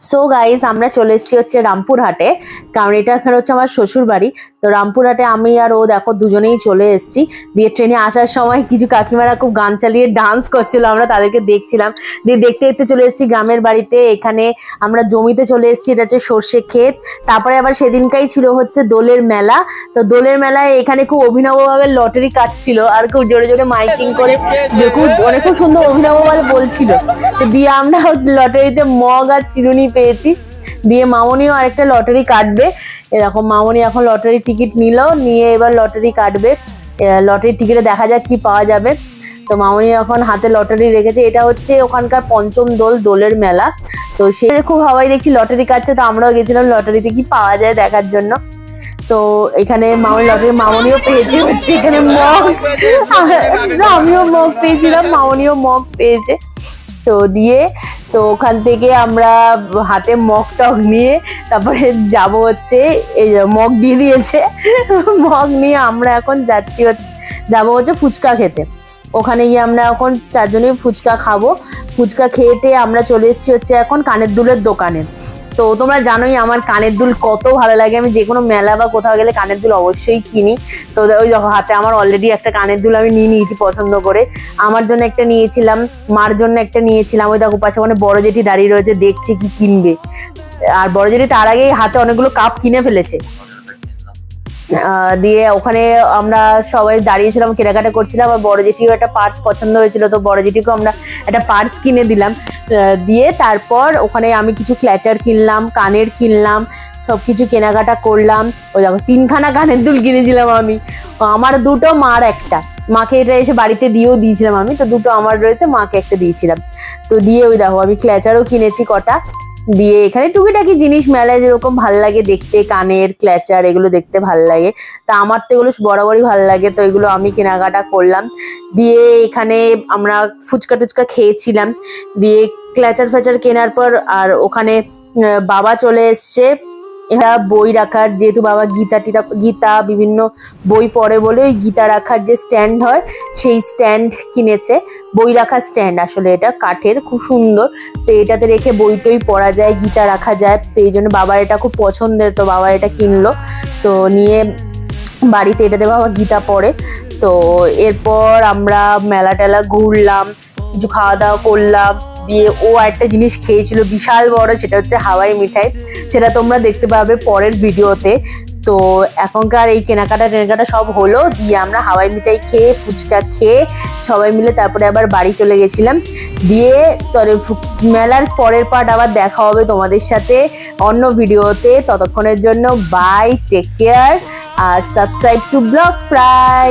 So guys আমরা চলে এসেছি হচ্ছে রামপুরহাটে, কারণ এটা এখানে হচ্ছে আমার শ্বশুর বাড়ি। তো রামপুরহাটে আমি আর ও দেখো দুজনেই চলে এসেছি। দিয়ে ট্রেনে আসার সময় কিছু কাকিমারা খুব গান চালিয়ে ডান্স করছিল, আমরা তাদেরকে দেখছিলাম। দিয়ে দেখতে দেখতে চলে এসেছি গ্রামের বাড়িতে। এখানে আমরা জমিতে চলে এসেছি, এটা হচ্ছে সর্ষে ক্ষেত। তারপরে আবার সেদিনকাই ছিল হচ্ছে দোলের মেলা। তো দোলের মেলায় এখানে খুব অভিনবভাবে লটারি কাটছিল আর খুব জোরে জোরে মাইকিং করে অনেক খুব সুন্দর অভিনবভাবে বলছিল। দিয়ে আমরা লটারিতে মগ আর চিরুনি পেয়েছি। দিয়ে মামনিও আরেকটা লটারি কাটবে। এরকম মামনি এখন লটারি টিকিট নিয়ে এবার লটারি কাটবে। লটারি টিকিটে দেখা যাক কি পাওয়া যাবে। তো মামনি এখন হাতে লটারি রেখেছে। এটা হচ্ছে ওখানকার পঞ্চম দোলের মেলা। তো সে খুব সবাই দেখছি লটারি কাটছে, তো আমরাও গেছিলাম লটারিতে কি পাওয়া যায় দেখার জন্য। তো এখানে মামনিও পেয়েছে হচ্ছে এখানে মগ, আমিও মগ পেয়েছিলাম, মামনিও মগ পেয়েছে। তো তো ওখান থেকে আমরা হাতে মগ টগ নিয়ে তারপরে যাব হচ্ছে, এই মগ দিয়ে দিয়েছে, মগ নিয়ে আমরা এখন যাবো হচ্ছে ফুচকা খেতে। ওখানে গিয়ে আমরা এখন চারজনেই ফুচকা খাবো। ফুচকা খেয়ে আমরা চলে এসেছি হচ্ছে এখন কানের দুলের দোকানে। তো তোমরা জানোই আমার কানের দুল কত ভালো লাগে, আমি যে কোনো মেলা বা কোথাও গেলে কানের দুল অবশ্যই কিনি। তো ওই দেখো হাতে আমার অলরেডি একটা কানের দুল আমি নিয়েছি পছন্দ করে। আমার জন্য একটা নিয়েছিলাম, মার জন্য একটা নিয়েছিলাম। ওই দেখো পাশে মানে বড় জেঠি দাঁড়িয়ে রয়েছে, দেখছে কি কিনবে। আর বড় জেঠি তার আগেই হাতে অনেকগুলো কাপ কিনে ফেলেছে। দিয়ে ওখানে আমরা সবাই দাঁড়িয়েছিলাম, কেনাকাটা করছিলাম। আর বড় জেঠিও একটা পার্স পছন্দ হয়েছিল, তো বড় জেঠিকেও আমরা একটা পার্স কিনে দিলাম। দিয়ে তারপর ওখানে আমি কিছু ক্ল্যাচার কিনলাম, কানের কিনলাম, সবকিছু কেনাকাটা করলাম। ওই দেখো 3খানা কানের দুল কিনেছিলাম আমি, আমার দুটো মার একটা। মাকে এটা এসে বাড়িতে দিয়েছিলাম আমি, তো দুটো আমার রয়েছে, মাকে একটা দিয়েছিলাম। তো দিয়ে ওই দেখো আমি ক্ল্যাচারও কিনেছি কটা। দিয়ে এখানে টুকিটাকি জিনিস মেলায় যেরকম ভাল লাগে দেখতে, কানের ক্ল্যাচার এগুলো দেখতে ভাল লাগে। তা আমার তো এগুলো বরাবরই ভাল লাগে, তো এগুলো আমি কেনাকাটা করলাম। দিয়ে এখানে আমরা ফুচকা টুচকা খেয়েছিলাম। দিয়ে ক্ল্যাচার ফ্যাচার কেনার পর আর ওখানে বাবা চলে এসছে। এরা বই রাখার, যেহেতু বাবা গীতা বিভিন্ন বই পড়ে বলে ওই গীতা রাখার যে স্ট্যান্ড হয় সেই স্ট্যান্ড কিনেছে। বই রাখার স্ট্যান্ড, আসলে এটা কাঠের, খুব সুন্দর। তো এটাতে রেখে বই টই পড়া যায়, গীতা রাখা যায়। তো এই জন্য বাবার এটা খুব পছন্দের, তো বাবা এটা কিনলো। তো নিয়ে বাড়িতে এটাতে বাবা গীতা পড়ে। তো এরপর আমরা মেলা টেলা ঘুরলাম, কিছু খাওয়া দাওয়া করলাম। দিয়ে ও একটা জিনিস খেয়েছিল বিশাল বড়, সেটা হচ্ছে হাওয়াই মিঠাই। সেটা তোমরা দেখতে পাবে পরের ভিডিওতে। তো এখনকার এই কেনাকাটা সব হলো। দিয়ে আমরা হাওয়াই মিঠাই খেয়ে ফুচকা খেয়ে সবাই মিলে তারপরে আবার বাড়ি চলে গেছিলাম। দিয়ে মেলার পরের পার্ট আবার দেখা হবে তোমাদের সাথে অন্য ভিডিওতে। ততক্ষণের জন্য বাই, টেক কেয়ার, আর সাবস্ক্রাইব টু ব্লগ ফ্রাই।